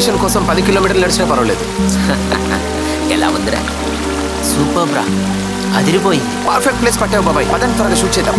Location కోసం 10 కిలోమీటర్లు నడిచినా పర్వాలేదు. ఎలా ఉందిరా? సూపర్ బ్రా, అదిరిపోయి. పర్ఫెక్ట్ ప్లేస్ పట్టావు బాబాయ్. పదండి త్వరగా షూట్ చేద్దాం.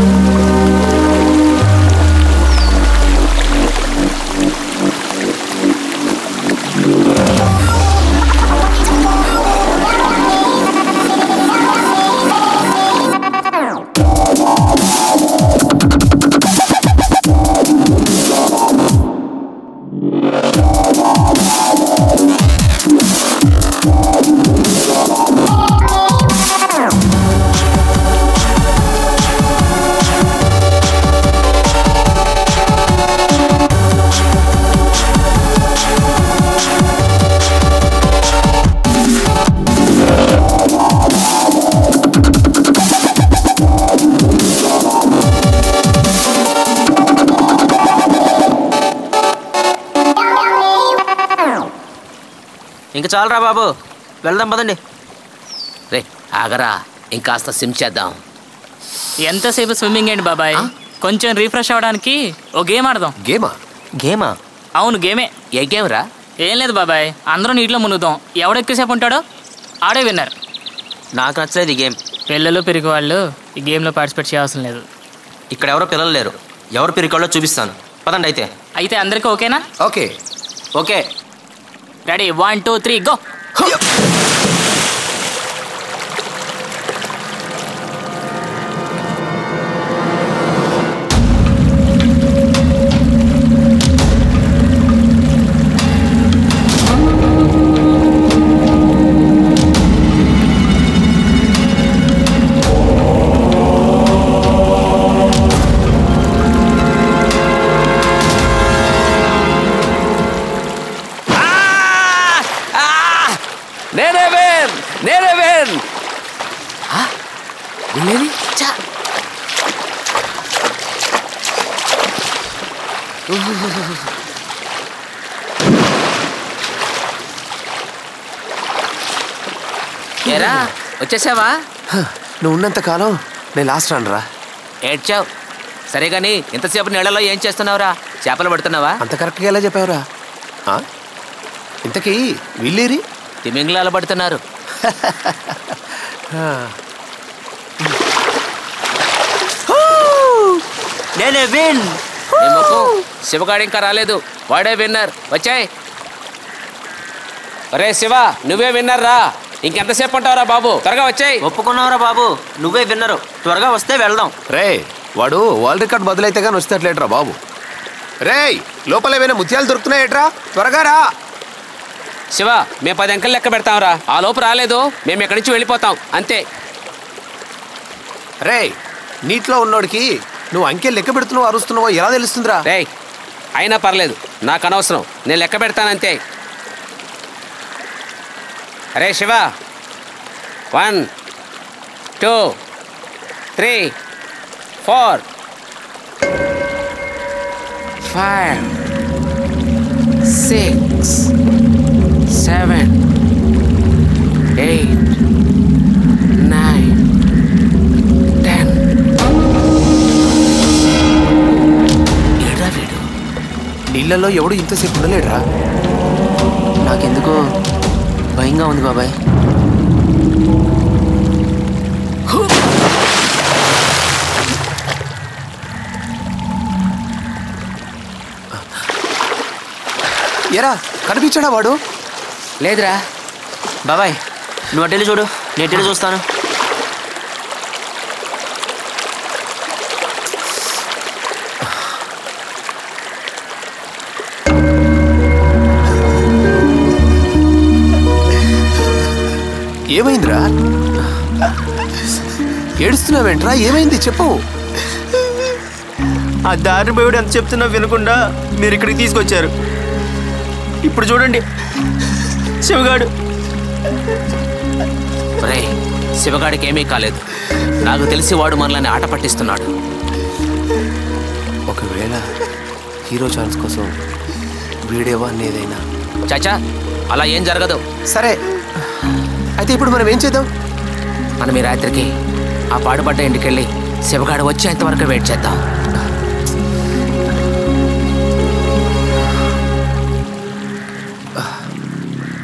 ఇంకా చాలరా బాబు, వెళ్దాం పదండి. రే ఆగరా, ఇంకాస్త స్విమ్ చేద్దాం. ఎంతసేపు స్విమ్మింగ్ ఏంటి బాబాయ్? కొంచెం రీఫ్రెష్ అవ్వడానికి ఓ గేమ్ ఆడదాం. గేమా? అవును గేమే. ఏ గేమ్ రా? ఏం లేదు బాబాయ్, అందరూ నీటిలో మునుగుదాం. ఎవడు ఎక్కువసేపు ఉంటాడో ఆడే విన్నర్. నాకు నచ్చలేదు ఈ గేమ్. పిల్లలు పెరిగి వాళ్ళు ఈ గేమ్లో పార్టిసిపేట్ చేయాల్సిన లేదు. ఇక్కడ ఎవరో పిల్లలు లేరు, ఎవరు పెరిగాళ్ళో చూపిస్తాను. పదండి అయితే అందరికీ ఓకేనా? Okay okay. Ready, 1 2 3 go. ఏరా వచ్చేసావా? నువ్వు ఉన్నంత కాలం నేను లాస్ట్ రానురా. ఏడ్చావు సరే కానీ ఇంతసేపు నీళ్ళలో ఏం చేస్తున్నావురా? చేపలు పడుతున్నావా? అంత కరెక్ట్గా ఎలా చెప్పావురా? ఇంతకీ వీళ్ళేరి? తిమింగలాలు పడుతున్నారు. నేనే విన్. శివగాడు ఇంకా రాలేదు, వాడే విన్నర్. వచ్చాయి. అరే శివ, నువ్వే విన్నర్ రా. ఇంకెంతసేపు ఉంటావురా బాబు? త్వరగా వచ్చాయి. ఒప్పుకున్నావురా బాబు, నువ్వే విన్నరు. త్వరగా వస్తే వెళ్దాం. రే వాడు వరల్డ్ రికార్డ్ బదులైతే కానీ వచ్చేట్లేట్రా బాబు. రే లోపల ఏమైనా ముత్యాలు దొరుకుతున్నాయేట్రా? త్వరగా రా. శివ, మేము 10 అంకెలు లెక్క పెడతాంరా. ఆ లోపు రాలేదు మేము ఎక్కడి నుంచి వెళ్ళిపోతాం అంతే. రే నీటిలో ఉన్నోడికి నువ్వు అంకెలు లెక్క పెడుతున్నావు అరుస్తున్నావో ఎలా తెలుస్తుందిరా? రే అయినా పర్లేదు, నాకు అనవసరం, నేను లెక్క పెడతానంతే. అరే శివ, 1 2 3 4 5 6 7 8 9 10. ఏడా వీడు? నీళ్ళల్లో ఎవడు ఇంతసేపు ఉండలేడురా. నాకెందుకో భయంగా ఉంది బాబాయ్. ఎరా కనిపించాడా వాడు? లేదురా. బాబాయ్ నువ్వు అటెళ్ళి చూడు, నేను అటెళ్ళి చూస్తాను. ఏమైందిరా? ఏడుస్తున్నావేంట్రా? ఏమైంది చెప్పు. ఆ దారిని పోయాడు ఎంత చెప్తున్నా వినకుండా మీరు ఇక్కడికి తీసుకొచ్చారు. ఇప్పుడు చూడండి శివగాడు. శివగాడికి ఏమీ కాలేదు. నాకు తెలిసి వాడు మనల్ని ఆట పట్టిస్తున్నాడు. ఒకవేళ హీరో ఛాన్స్ కోసం వీడేవా ఏదైనా. చాచా అలా ఏం జరగదు. సరే అయితే ఇప్పుడు మనం ఏం చేద్దాం? మనం ఈ రాత్రికి ఆ పాడుపడ్డ ఇంటికెళ్ళి శివగాడు వచ్చేంతవరకు వెయిట్ చేద్దాం.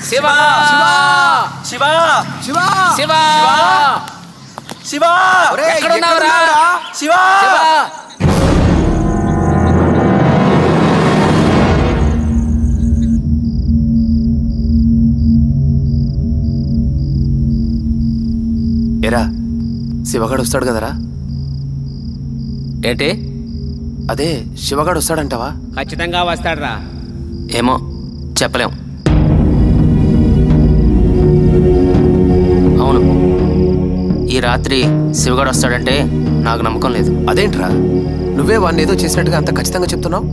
శివ శివ శివ శివ శివ ఒరేయ్, ఎక్కడున్నావురా? శివ శివ ఎరా శివగాడు వస్తాడు కదరా? ఏంటి? అదే శివగాడు వస్తాడంటావా? ఖచ్చితంగా వస్తాడురా. ఏమో చెప్పలేం. అవును, ఈ రాత్రి శివగాడు వస్తాడంటే నాకు నమ్మకం లేదు. అదేంట్రా నువ్వే వాడిని ఏదో చేసినట్టుగా అంత ఖచ్చితంగా చెప్తున్నావు?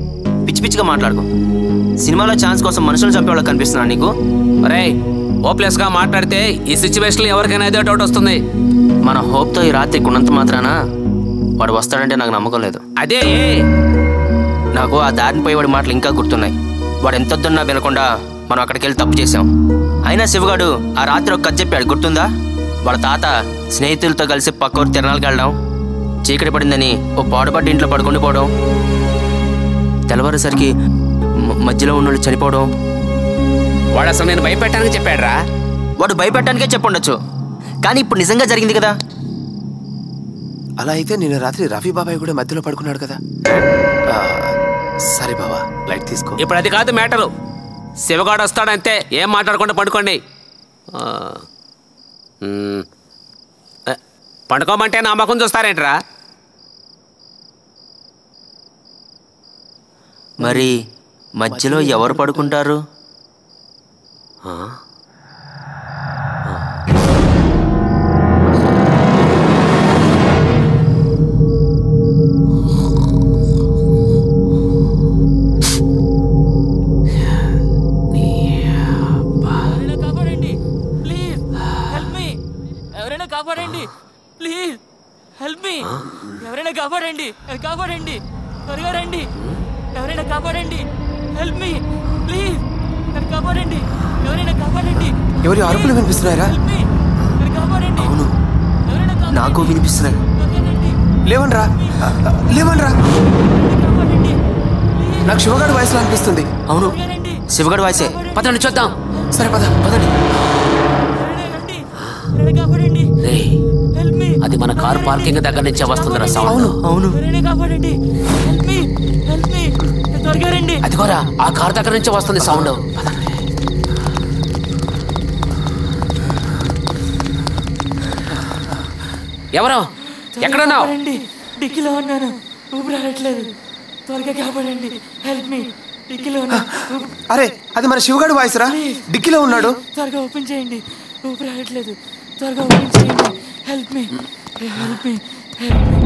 పిచ్చి పిచ్చిగా మాట్లాడుకో. సినిమాలో ఛాన్స్ కోసం మనుషులు చంపేవాళ్ళకి కనిపిస్తున్నాను నీకు? రేయ్, హోప్లెస్గా మాట్లాడితే ఈ సిచ్యువేషన్లో ఎవరికైనా ఏదో డౌట్ వస్తుంది. మన హోప్తో ఈ రాత్రి ఉన్నంత మాత్రాన వాడు వస్తాడంటే నాకు నమ్మకం లేదు. అదే నాకు ఆ దారిని పోయి వాడి మాటలు ఇంకా గుర్తున్నాయి. వాడు ఎంతొద్దున్నా వినకుండా మనం అక్కడికి వెళ్ళి తప్పు చేసాం. అయినా శివగాడు ఆ రాత్రి ఒక కథ చెప్పాడు, గుర్తుందా? వాళ్ళ తాత స్నేహితులతో కలిసి పక్కూరు తిరణాలకు వెళ్ళడం, చీకటి పడిందని ఓ పాడుపడ్డ ఇంట్లో పడుకుండిపోవడం, తెల్లవారేసరికి మధ్యలో ఉన్నోళ్ళు చనిపోవడం. వాడు అసలు నేను భయపెట్టడానికి చెప్పాడురా. వాడు భయపెట్టడానికే చెప్పుండొచ్చు, కానీ ఇప్పుడు నిజంగా జరిగింది కదా. అలా అయితే నిన్న రాత్రి రవి బాబాయ్ కూడా మధ్యలో పడుకున్నాడు కదా. సరే బాబా, లైట్ తీసుకో. ఇప్పుడు అది కాదు మ్యాటరు. శివగాడు వస్తాడంతే, ఏం మాట్లాడకుండా పండుకోండి. పండుకోమంటే నా ముఖం చూస్తారేంట్రా? మరి మధ్యలో ఎవరు పడుకుంటారు? కాపాడండి ప్లీజ్, హెల్ప్ మీ. ఎవరైనా కాపాడండి, కాపాడండి, త్వరగా రండి. ఎవరైనా కాపాడండి, హెల్ప్ మీ ప్లీజ్, నన్ను కాపాడండి. ఎవరైనా కాపాడండి. ఎవరి అరుపులు వినిపిస్తున్నాయరా? కాపాడండి. అవును, నాకు వినిపిస్తున్నాయి. లేవన్రా, లేవన్రా. నాకు శివగాడు వాయిస్లో అనిపిస్తుంది. అవును, శివగాడు వాయిసే. పదండి చూద్దాం. సరే పదండి. అది మన కారు పార్కింగ్ దగ్గర నుంచే వస్తుందిరా సౌండ్. అవును, అది కూడా ఆ కారు దగ్గర నుంచే వస్తుంది సౌండ్. ఎవరు? ఎక్కడున్నావు? డిక్కీలో ఉన్నాను, ఊపిరి రావట్లేదు. త్వరగా కాపాడండి, హెల్ప్ మీ. డిక్కీలో ఉన్నాను. అరే, అది మన శివగాడు వాయిస్ రా. డిక్కీలో ఉన్నాడు. త్వరగా ఓపెన్ చేయండి, ఊపిరి రావట్లేదు. త్వరగా ఓపెన్ చేయండి, help me, help me, help me.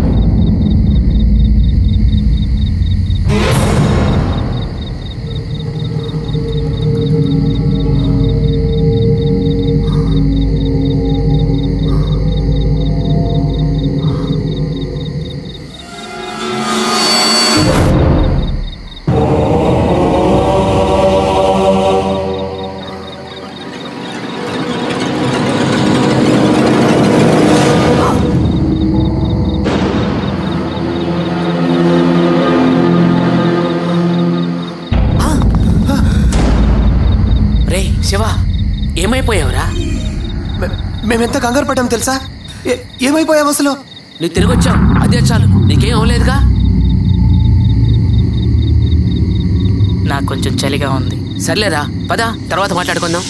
Shiva, ఏమైపోయావురా? మేమెంత కంగారు పడ్డాం తెలుసా? ఏమైపోయావు అసలు? నువ్వు తిరిగి వచ్చావు, అదే చాలు. నీకేం అవ్వలేదుగా? నాకు కొంచెం చలిగా ఉంది. సర్లేరా, పద, తర్వాత మాట్లాడుకుందాం.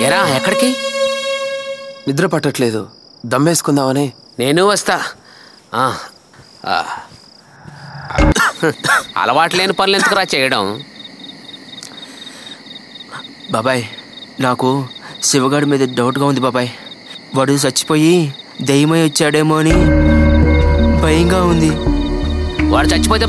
ఎరా, ఎక్కడికి? నిద్ర పట్టట్లేదు, దమ్మేసుకుందామని. నేను వస్తా. అలవాటు లేని పనులు ఎందుకురా చేయడం? బాబాయ్, నాకు శివగాడి మీద డౌట్గా ఉంది బాబాయ్. వాడు చచ్చిపోయి దెయ్యమై వచ్చాడేమో అని భయంగా ఉంది. వాడు చచ్చిపోతే